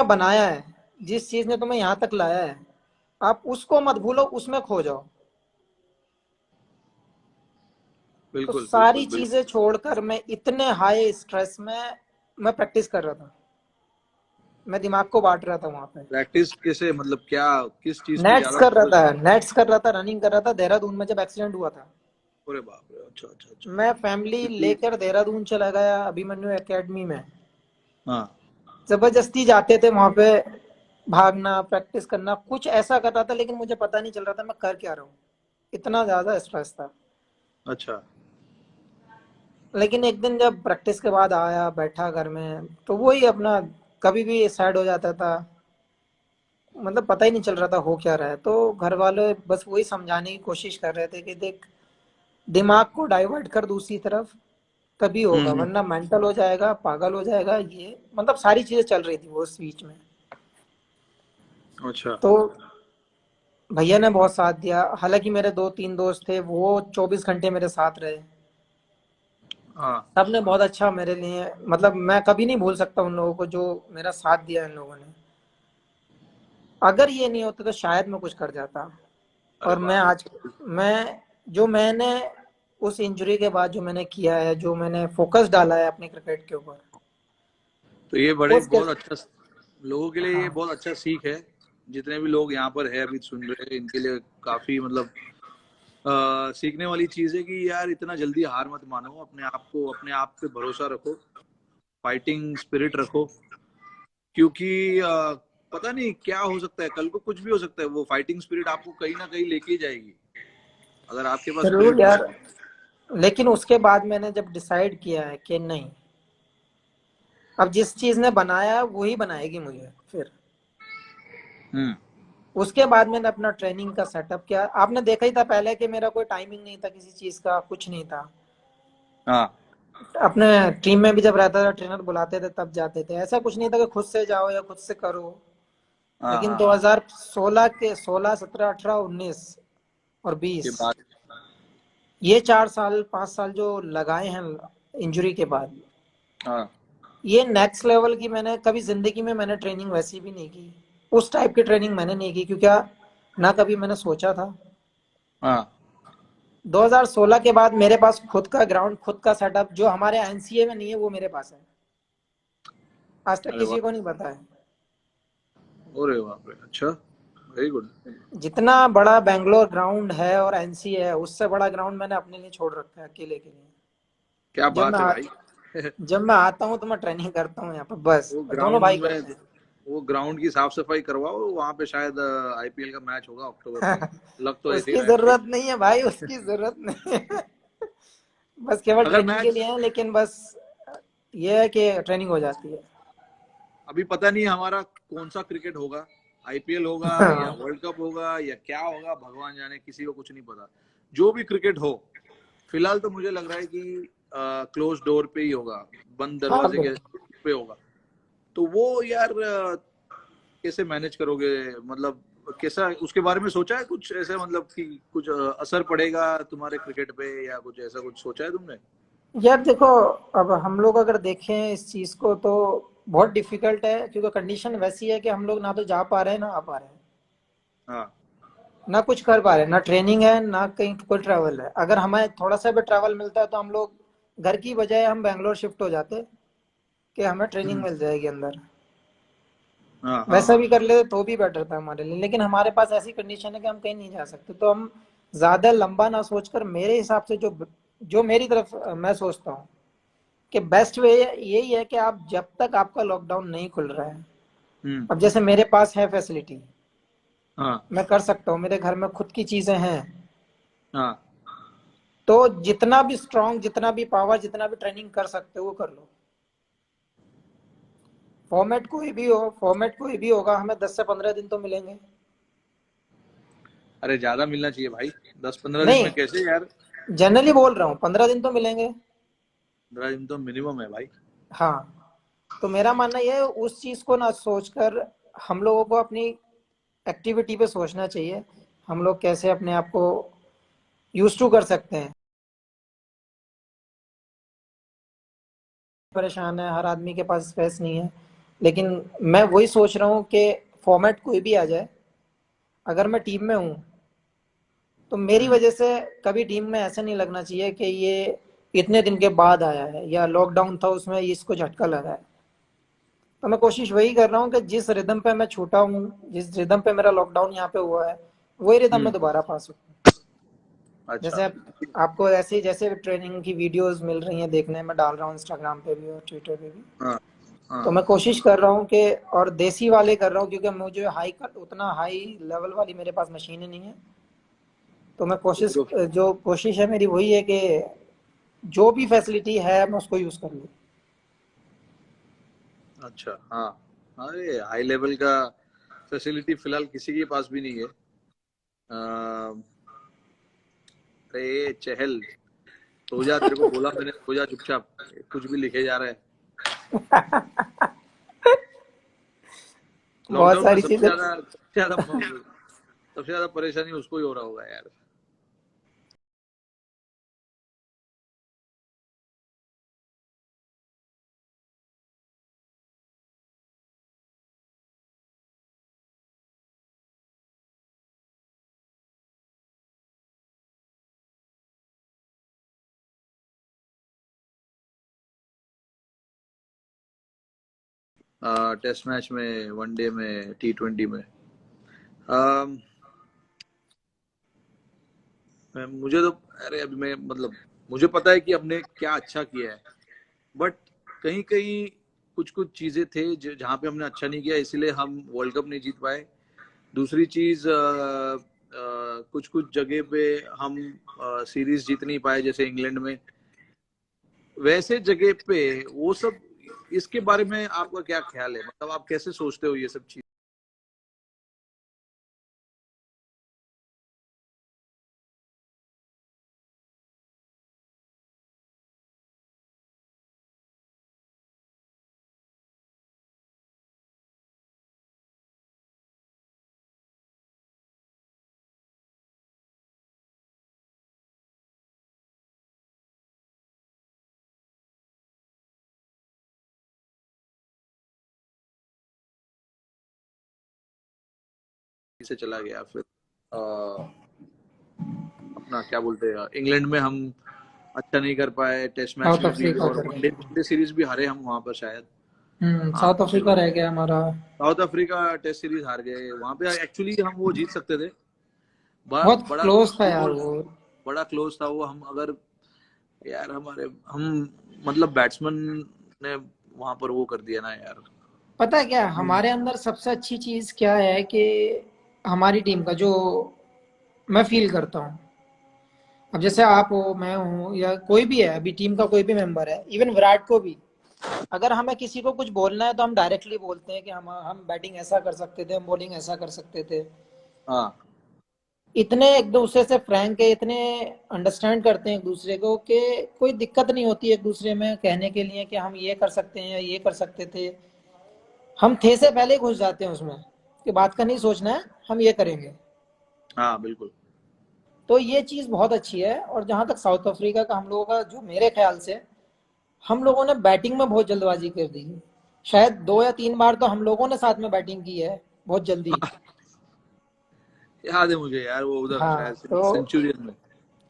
बनाया है, जिस चीज ने तुम्हें यहाँ तक लाया है, आप उसको मत भूलो, उसमें खो जाओ। तो बिल्कुल सारी बिल्कुल चीजें बिल्कुल। छोड़कर मैं इतने हाई स्ट्रेस में मैं प्रैक्टिस कर रहा था। मैं दिमाग को बांट रहा था वहां पे। प्रैक्टिस कैसे, मतलब क्या, किस चीज पे नेट्स ज्यादा कर रहा फोकस? था, नेट्स कर रहा था, रनिंग कर रहा था। देहरादून में जब एक्सीडेंट हुआ था, अरे बाप रे, अच्छा अच्छा अच्छा। मैं फैमिली क्योंकि लेकर देहरादून चला गया अभिमन्यु एकेडमी में। हाँ। जबरदस्ती जाते थे वहां पे, भागना, प्रैक्टिस करना, कुछ ऐसा कर रहा था, लेकिन मुझे पता नहीं चल रहा था मैं कर क्या रहा हूँ। इतना ज्यादा स्ट्रेस था। अच्छा। लेकिन एक दिन जब प्रैक्टिस के बाद आया, बैठा घर में, तो वही अपना, कभी भी सैड हो जाता था। मतलब पता ही नहीं चल रहा था हो क्या रहा है। तो घर वाले बस वही समझाने की कोशिश कर रहे थे कि देख, दिमाग को डाइवर्ट कर दूसरी तरफ, तभी होगा, हम्म। वरना मेंटल हो जाएगा, पागल हो जाएगा। ये मतलब सारी चीजें चल रही थी वो उस बीच में। अच्छा। तो भैया ने बहुत साथ दिया। हालांकि मेरे दो तीन दोस्त थे, वो 24 घंटे मेरे साथ रहे। हाँ। सबने बहुत अच्छा मेरे लिए, मतलब मैं कभी नहीं भूल सकता उन लोगों को जो मेरा साथ दिया इन लोगों ने। अगर ये नहीं होता तो शायद मैं कुछ कर जाता। अरे और मैं बाप रे। आज, मैं जो मैंने उस इंजरी के बाद जो मैंने किया है, जो मैंने फोकस डाला है अपने क्रिकेट के ऊपर, तो ये बड़े उसके, बहुत अच्छा, लोगों के लिए ये हाँ, बहुत अच्छा सीख है। जितने भी लोग यहाँ पर है अभी सुन रहे हैं, इनके लिए काफी मतलब सीखने वाली चीज है कि यार इतना जल्दी हार मत मानो, अपने आप को, अपने आप पे भरोसा रखो, फाइटिंग स्पिरिट रखो। क्योंकि पता नहीं क्या हो सकता है, कल को कुछ भी हो सकता है, वो फाइटिंग स्पिरिट आपको कहीं ना कहीं लेके ही जाएगी अगर आपके पास जरूर स्पिरिट यार। होगा। लेकिन उसके बाद मैंने जब डिसाइड किया है कि नहीं, अब जिस चीज ने बनाया है वही बनाएगी मुझे फिर, हम्म। उसके बाद मैंने अपना ट्रेनिंग का सेटअप किया। आपने देखा ही था पहले कि मेरा कोई टाइमिंग नहीं था किसी चीज का, कुछ नहीं था। हाँ अपने टीम में भी जब रहता था, ट्रेनर बुलाते थे तब जाते थे। ऐसा कुछ नहीं था कि खुद से जाओ या खुद से करो। हाँ लेकिन हाँ हाँ। 2016 के 16, 17, 18, 19 और के 20, बाद। ये 4 साल 5 साल जो लगाए हैं इंजरी के बाद, हाँ ये नेक्स्ट लेवल की मैंने कभी जिंदगी में मैंने ट्रेनिंग वैसी भी नहीं की। उस टाइप की ट्रेनिंग मैंने नहीं की, क्योंकि ना कभी मैंने सोचा था। हाँ। 2016 के बाद मेरे पास खुद का ग्राउंड, खुद का सेटअप, जो हमारे एनसीए में नहीं है वो मेरे पास है। आज तक अरे वाह। किसी को नहीं पता है। अरे बाप रे, अच्छा, वेरी गुड। जितना बड़ा बेंगलोर ग्राउंड है और एनसीए है, उससे बड़ा ग्राउंड मैंने अपने लिए छोड़ रखा है, अकेले के लिए। क्या जब बात मैं है आ, भाई। जब मैं आता हूँ तो मैं ट्रेनिंग करता हूँ यहाँ पर, बस वो दोनों भाई ग्राउंड में, करते वो ग्राउंड की साफ सफाई करवाओ, वहां पे शायद आईपीएल का मैच होगा अक्टूबर में। हैं। लग तो ऐसे ही उसकी रहा है भाई। जरूरत नहीं है भाई, उसकी जरूरत नहीं है। बस केवल अगर ट्रेनिंग के मैच, लिए है, लेकिन बस ये है कि ट्रेनिंग हो जाती है। अभी पता नहीं हमारा कौन सा क्रिकेट होगा, आईपीएल होगा या हाँ, वर्ल्ड कप होगा या क्या होगा, भगवान जाने, किसी को कुछ नहीं पता। जो भी क्रिकेट हो, फिलहाल तो मुझे लग रहा है कि क्लोज डोर पे ही होगा, बंद हाँ दरवाजे के बिल्कुल। पे होगा। तो वो यार कैसे मैनेज करोगे, मतलब कैसा, उसके बारे में सोचा है कुछ ऐसे, मतलब कि कुछ असर पड़ेगा तुम्हारे क्रिकेट पे या कुछ ऐसा कुछ सोचा है तुमने? यार देखो, अब हम लोग अगर देखें इस चीज को तो बहुत डिफिकल्ट है, क्योंकि कंडीशन वैसी है कि हम लोग ना तो जा पा रहे हैं ना आ पा रहे हैं, हाँ। ना कुछ कर पा रहे हैं, ना ट्रेनिंग है ना कहीं कोई ट्रैवल है। अगर हमें थोड़ा सा भी ट्रैवल मिलता है तो हम लोग घर की बजाय हम बैंगलोर शिफ्ट हो जाते, कि हमें ट्रेनिंग हम्म। मिल जाएगी अंदर। हाँ हाँ वैसा हाँ। भी कर लेते तो भी बेटर था हमारे लिए, लेकिन हमारे पास ऐसी कंडीशन है कि हम कहीं नहीं जा सकते। तो हम ज्यादा लंबा ना सोचकर, मेरे हिसाब से जो जो मेरी तरफ मैं सोचता हूँ कि बेस्ट वे यही है कि आप जब तक आपका लॉकडाउन नहीं खुल रहा है, हम्म। अब जैसे मेरे पास है फैसिलिटी, हाँ मैं कर सकता हूँ, मेरे घर में खुद की चीजें हैं, हाँ। तो जितना भी स्ट्रांग, जितना भी पावर, जितना भी ट्रेनिंग कर सकते हो वो कर लो। फॉर्मेट कोई भी हो, फॉर्मेट कोई भी होगा, हमें 10 से 15 दिन तो मिलेंगे। अरे ज्यादा मिलना चाहिए भाई, 10-15 दिन नहीं, में कैसे यार। जनरली बोल रहा हूँ 15 दिन तो मिलेंगे। 15 दिन तो मिनिमम है भाई। हाँ, तो मेरा मानना यह है, उस चीज को ना सोचकर हम लोगों को अपनी एक्टिविटी पे सोचना चाहिए। हम लोग कैसे अपने आप को यूज टू कर सकते हैं। परेशान है, हर आदमी के पास स्पेस नहीं है। लेकिन मैं वही सोच रहा हूँ कि फॉर्मेट कोई भी आ जाए, अगर मैं टीम में हूँ तो मेरी हम्म। वजह से कभी टीम में ऐसा नहीं लगना चाहिए कि ये इतने दिन के बाद आया है या लॉकडाउन था उसमें इसको झटका लगा है। तो मैं कोशिश वही कर रहा हूँ कि जिस रिदम पे मैं छूटा हूँ, जिस रिदम पे मेरा लॉकडाउन यहाँ पे हुआ है, वही रिदम में हम्म। दोबारा पा सकूँ। अच्छा। जैसे आपको ऐसे ही जैसे ट्रेनिंग की वीडियोस मिल रही हैं देखने में, डाल रहा हूँ इंस्टाग्राम पे भी और ट्विटर पे भी। हाँ तो हाँ। मैं कोशिश कर रहा हूँ कि, और देसी वाले कर रहा हूँ क्योंकि मुझे उतना हाई लेवल वाली मेरे पास मशीनें नहीं है। तो मैं कोशिश, तो जो कोशिश है मेरी वही है कि जो भी फैसिलिटी है मैं उसको यूज़ कर लूँ। अच्छा हाँ। अरे हाई लेवल का फैसिलिटी फिलहाल किसी के पास भी नहीं है। अरे चहल, सो जा, तेरे को बोला मैंने, सो जा चुपचाप, कुछ भी लिखे जा रहा है। बहुत लॉकडाउन में सारी चीज़ें। सबसे ज्यादा परेशानी उसको ही हो रहा होगा यार। टेस्ट मैच में, वनडे में, T20 में। अम, मुझे तो, अरे अभी मैं मतलब, मुझे पता है कि हमने क्या अच्छा किया है, बट कहीं कहीं कुछ कुछ चीजें थे जहाँ पे हमने अच्छा नहीं किया, इसीलिए हम वर्ल्ड कप नहीं जीत पाए। दूसरी चीज, कुछ कुछ जगह पे हम सीरीज जीत नहीं पाए, जैसे इंग्लैंड में। वैसे जगह पे वो सब, इसके बारे में आपका क्या ख्याल है? मतलब आप कैसे सोचते हो ये सब चीज? से चला गया फिर अपना क्या बोलते हैं, इंग्लैंड में हम अच्छा नहीं कर पाए, टेस्ट मैच साउथ में भी, अफ्रीका और कर वनडे गए। वनडे सीरीज भी हारे हम वहां पर शायद। हाँ साउथ फिर अफ्रीका रह गया हमारा। साउथ अफ्रीका टेस्ट सीरीज हार गए, वहां पे एक्चुअली हम वो जीत सकते थे। बहुत बड़ा क्लोज था यार क्लोज, वो। बड़ा क्लोज था वो। हम अगर, यार हमारे, हम मतलब बैट्समैन ने वहां पर वो कर दिया ना यार। पता है क्या हमारे अंदर सबसे अच्छी चीज क्या है कि हमारी टीम का जो मैं फील करता हूँ, अब जैसे आप हो, मैं हूँ, या कोई भी है अभी टीम का कोई भी मेंबर है, इवन विराट को भी, अगर हमें किसी को कुछ बोलना है तो हम डायरेक्टली बोलते हैं कि हम बैटिंग ऐसा कर सकते थे, हम बॉलिंग ऐसा कर सकते थे। हाँ इतने एक दूसरे से फ्रैंक है, इतने अंडरस्टैंड करते हैं एक दूसरे को कि कोई दिक्कत नहीं होती एक दूसरे में कहने के लिए कि हम ये कर सकते हैं या ये कर सकते थे। हम थे से पहले ही घुस जाते हैं उसमें कि बात का नहीं सोचना है, हम ये करेंगे। हाँ बिल्कुल। तो ये चीज बहुत अच्छी है। और जहां तक साउथ अफ्रीका का हम लोगों का, जो मेरे ख्याल से हम लोगों ने बैटिंग में बहुत जल्दबाजी कर दी। शायद 2 या 3 बार तो हम लोगों ने साथ में बैटिंग की है बहुत जल्दी। याद है मुझे यार, वो उधर हाँ शायद तो, सेंचुरियन में।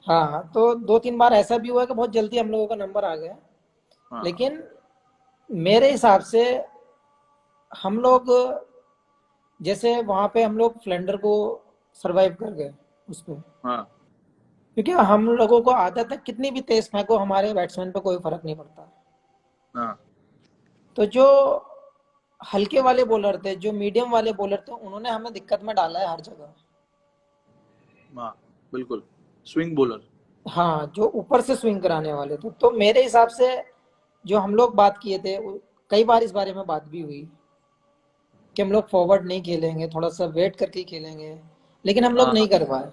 हाँ तो 2 3 बार ऐसा भी हुआ है कि बहुत जल्दी हम लोगों का नंबर आ गया। हाँ लेकिन मेरे हिसाब से हम लोग, जैसे वहां पे हम लोग फ्लेंडर को सरवाइव कर गए उसमें, हाँ क्योंकि हम लोगों को आदत है कितनी भी तेज फेंको हमारे बैट्समैन पे कोई फर्क नहीं पड़ता। हाँ तो जो हल्के वाले बॉलर थे, जो मीडियम वाले बॉलर थे, उन्होंने हमें दिक्कत में डाला है हर जगह। हाँ बिल्कुल, स्विंग बॉलर। हाँ, जो ऊपर से स्विंग कराने वाले थे। तो मेरे हिसाब से जो हम लोग बात किए थे, कई बार इस बारे में बात भी हुई कि हम लोग फॉरवर्ड नहीं खेलेंगे, थोड़ा सा वेट करके खेलेंगे, लेकिन हम लोग हाँ नहीं कर पाए।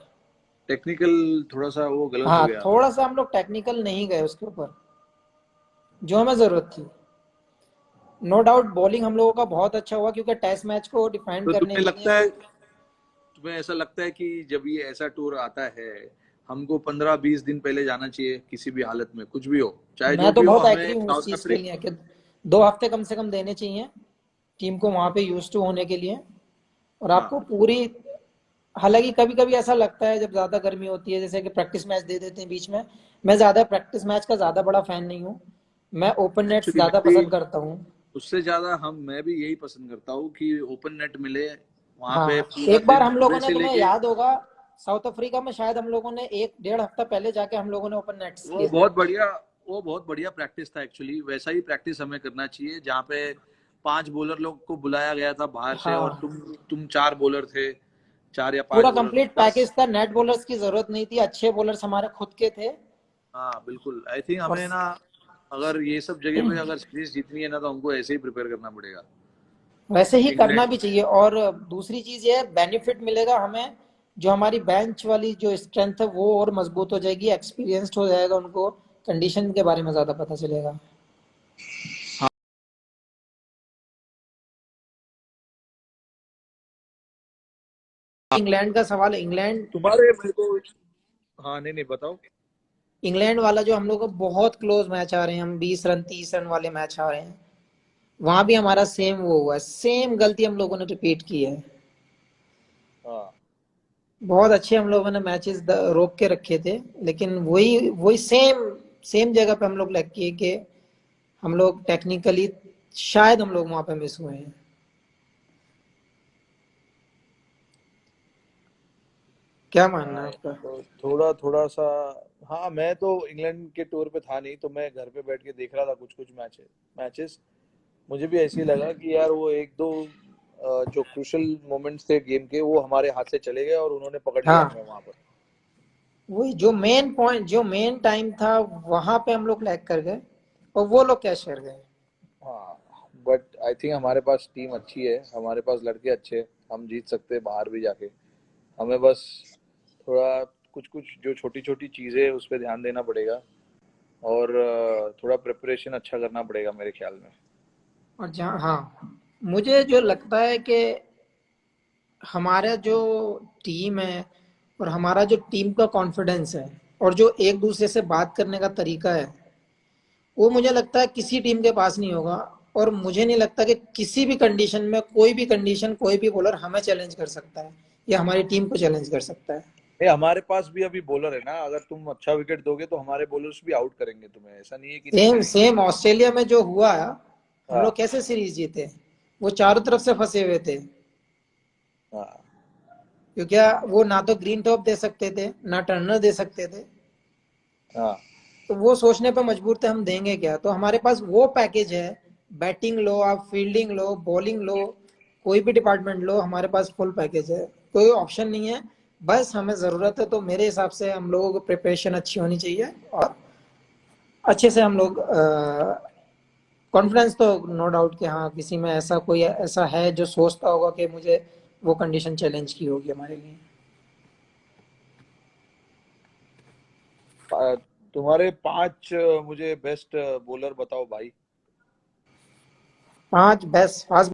टेक्निकल थोड़ा सा वो गलत हो हाँ, गया। थोड़ा सा हम लोग टेक्निकल नहीं गए उसके ऊपर जो हमें जरूरत थी। नो डाउट बॉलिंग हम लोगों का बहुत अच्छा हुआ क्योंकि टेस्ट मैच को डिफाइंड तो करने तुम्हें के लिए लगता है, तुम्हें ऐसा लगता है कि जब ये ऐसा टूर आता है, हमको 15-20 दिन पहले जाना चाहिए किसी भी हालत में, कुछ भी हो, चाहे मैं जो तो भी हो, बहुत हमें एग्री हूँ इस साउथ चीज के अफ्रीका। लिए कि 2 हफ्ते कम से कम देने चाहिए। टीम को वहां पे यूज टू होने के लिए। और हाँ आपको पूरी, हालांकि कभी कभी ऐसा लगता है जब ज्यादा गर्मी होती है जैसे कि प्रैक्टिस मैच दे देते हैं बीच में। मैं ज्यादा प्रैक्टिस मैच का ज्यादा बड़ा फैन नहीं हूँ। मैं ओपन नेट्स एक्चुअली मैं ज्यादा भी पसंद करता हूँ। उससे ज्यादा हम मैं भी यही पसंद करता हूँ कि ओपन नेट मिले, वहां पे हाँ, पूरा एक बार दिन हम सुबह लोगों ने, से तुम्हें लेके। याद होगा, साउथ अफ्रीका में शायद हम लोगों ने एक डेढ़ हफ्ता पहले जाके हम लोगों ने ओपन नेट्स वो किए थे। बहुत बढ़िया वो बहुत बढ़िया प्रैक्टिस था एक्चुअली। वैसा ही प्रैक्टिस हमें करना चाहिए जहाँ पे 5 बॉलर लोग को बुलाया गया था बाहर से, और हाँ, तुम 4 बॉलर थे, 4 या 5 पूरा बॉलर थे कंप्लीट बस। पैकेज था, नेट बॉलर्स की जरूरत नहीं थी, अच्छे बॉलर्स हमारे खुद के थे। हाँ बिल्कुल, आई थिंक और हमें ना, अगर ये सब जगह पे अगर सीरीज जीतनी है ना, तो हमको ऐसे ही प्रिपेयर करना पड़ेगा। वैसे ही करना इंग्लैंड। भी चाहिए। और दूसरी चीज ये बेनिफिट मिलेगा हमें, जो हमारी बेंच वाली जो स्ट्रेंथ है वो और मजबूत हो जाएगी, एक्सपीरियंस्ड हो जाएगा, उनको कंडीशन के बारे में ज्यादा पता चलेगा। इंग्लैंड का सवाल है, इंग्लैंड, तुम्हारे मेरे को। हाँ नहीं नहीं, बताओ। इंग्लैंड वाला जो हम लोग को बहुत क्लोज मैच आ रहे हैं, हम 20 रन 30 रन वाले मैच आ रहे हैं, वहां भी हमारा सेम वो हुआ है, सेम गलती हम लोगों ने रिपीट की है। हाँ बहुत अच्छे हम लोगों ने मैचेस रोक के रखे थे, लेकिन वही वही सेम सेम जगह पे हम लोग लग किए कि हम लोग टेक्निकली शायद हम लोग वहां पे मिस हुए हैं। क्या मानना है हाँ, आपका? तो थोड़ा थोड़ा सा। हाँ, मैं तो इंग्लैंड के टूर पे था नहीं, तो मैं घर पे बैठ के देख रहा था कुछ कुछ मैचेस। मुझे भी ऐसे ही लगा कि यार वो एक दो जो क्रूशल मोमेंट्स थे गेम के, वो हमारे हाथ से चले गए और उन्होंने पकड़ लिया हमें हाँ, वहां पर। वही जो मेन पॉइंट, जो मेन टाइम था, वहां पे हम लोग लैग कर गए और वो लोग कैश कर गए। हाँ, बट आई थिंक हमारे पास टीम अच्छी है, हमारे पास लड़के अच्छे हैं, हम जीत सकते हैं बाहर भी जाके। हमें बस थोड़ा कुछ कुछ जो छोटी छोटी चीज़ें हैं उस पर ध्यान देना पड़ेगा, और थोड़ा प्रिपरेशन अच्छा करना पड़ेगा मेरे ख्याल में। और जहाँ, हाँ, मुझे जो लगता है कि हमारा जो टीम है और हमारा जो टीम का कॉन्फिडेंस है और जो एक दूसरे से बात करने का तरीका है, वो मुझे लगता है किसी टीम के पास नहीं होगा। और मुझे नहीं लगता कि किसी भी कंडीशन में, कोई भी कंडीशन, कोई भी बॉलर हमें चैलेंज कर सकता है या हमारी टीम को चैलेंज कर सकता है। ये हमारे पास भी अभी बॉलर है ना, अगर तुम अच्छा विकेट दोगे तो हमारे बॉलर्स भी आउट करेंगे तुम्हें, ऐसा नहीं है कि नहीं सेम करेंगे। सेम ऑस्ट्रेलिया में जो हुआ, हम हाँ लोग कैसे सीरीज जीते, वो चारों तरफ से फंसे हुए थे। हाँ क्योंकि वो ना तो ग्रीन टॉप दे सकते थे ना टर्नर दे सकते थे। हाँ तो वो सोचने पर मजबूर थे हम देंगे क्या, तो हमारे पास वो पैकेज है। बैटिंग लो, आप फील्डिंग लो, बॉलिंग लो, कोई भी डिपार्टमेंट लो, हमारे पास फुल पैकेज है, कोई ऑप्शन नहीं है। बस हमें ज़रूरत है, तो मेरे हिसाब से हम लोगों को प्रिपरेशन अच्छी होनी चाहिए और अच्छे से हम लोग, कॉन्फिडेंस तो नो डाउट कि हाँ, किसी में ऐसा कोई ऐसा है जो सोचता होगा कि मुझे वो कंडीशन चैलेंज की होगी हमारे लिए। तुम्हारे 5 मुझे बेस्ट बॉलर बताओ भाई। 5 बेस्ट फास्ट